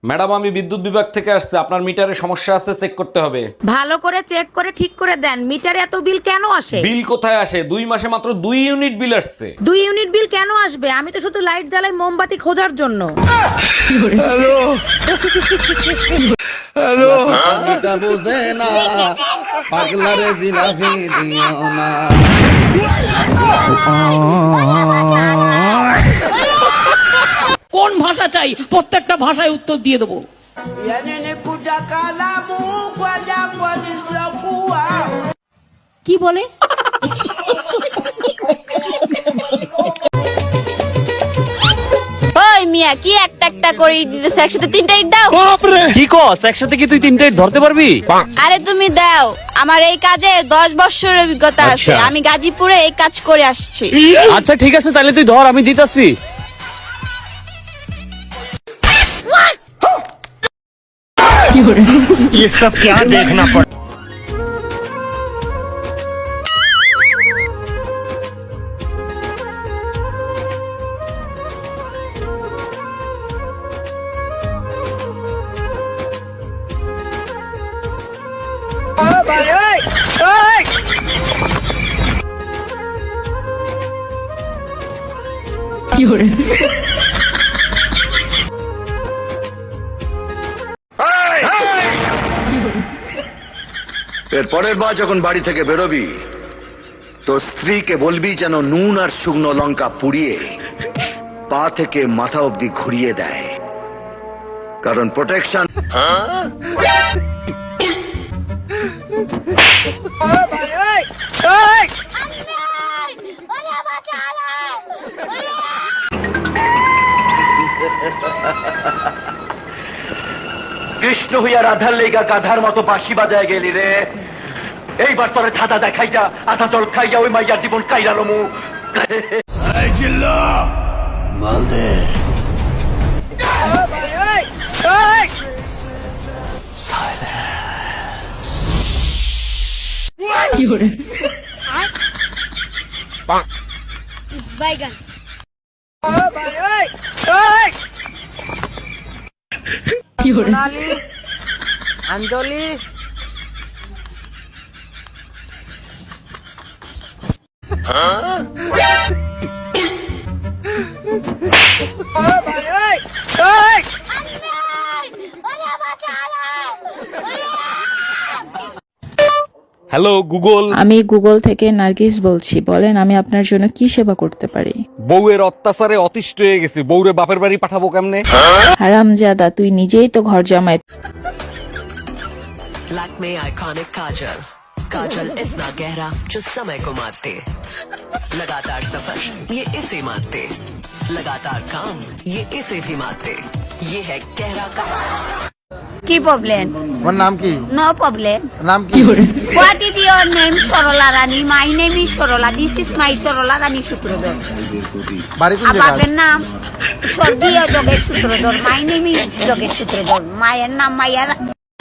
Madam, আমি বিদ্যুৎ বিভাগ থেকে আসছে, আপনার মিটারে সমস্যা আছে, চেক করতে হবে। ভালো করে চেক করে ঠিক করে দেন। মিটারে এত বিল কেন আসে? বিল কোথায় আসে? 2 মাসে মাত্র 2 ইউনিট বিল আসছে। 2 ইউনিট বিল কেন আসবে? আমি তো শুধু লাইট জ্বালাই মোমবাতি খোঁজার জন্য। হ্যালো এটা বুঝে না পাগলারে জিলাপি দিও না। কোন ভাষা চাই? প্রত্যেকটা ভাষায় উত্তর দিয়ে দেবো। কি বলে? ওই মিয়া কি একটা একটা করে ইট দিতেছ, একসাথে তিনটা ইট দাও। কি কস? একসাথে কি তুই 3টা ইট ধরতে পারবি? আরে তুমি দাও, আমার এই কাজে 10 বছরের অভিজ্ঞতা আছে। আমি গাজীপুরে এই কাজ করে আসছি। আচ্ছা ঠিক আছে, তাহলে তুই ধর, আমি দিতাছি। ये सब क्या देखना पड़ এর পরের বার যখন বাড়ি থেকে বেরোবি তো স্ত্রীকে বলবি যেন নুন আর শুকনো লঙ্কা পুড়িয়ে পা থেকে মাথা অবধি ঘুরিয়ে দেয়, কারণ প্রোটেকশন। কৃষ্ণ হইয়া রাধার লেগা গাধার মতো বাঁশি বাজায় গেলি রে। এইবার তোরে ধাঁধা দেখাইয়া আধা জল খাইয়া ওই মাইয়ার জীবন কাইরালো মু। বাইগান আঞ্জলি হ্যালো গুগল। আমি গুগল থেকে নার্গিস বলছি, বলেন আমি আপনার জন্য কি সেবা করতে পারি? বউয়ের অত্যাচারে অতিষ্ঠ হয়ে গেছি, বউরে বাপের বাড়ি পাঠাবো কেমনে? হারামজাদা, তুই নিজেই তো ঘর জামাই। लैक्मे आइकॉनिक काजल, काजल इतना गहरा जो समय को मारते, लगातार सफर ये इसे मारते, लगातार काम ये इसे भी मारते, ये है गहरा काम। কি প্রবলেম? তোমার নাম কি? No problem. নাম কি? What is your name? Sarala Rani. My name is Sarala. This is my Sarala Rani Sutradhar. বাড়ি কোন জায়গায়? বাপের নাম স্বর্গীয় Jogesh Sutradhar. My name is Jogesh Sutradhar. মায়ের নাম মাইয়ার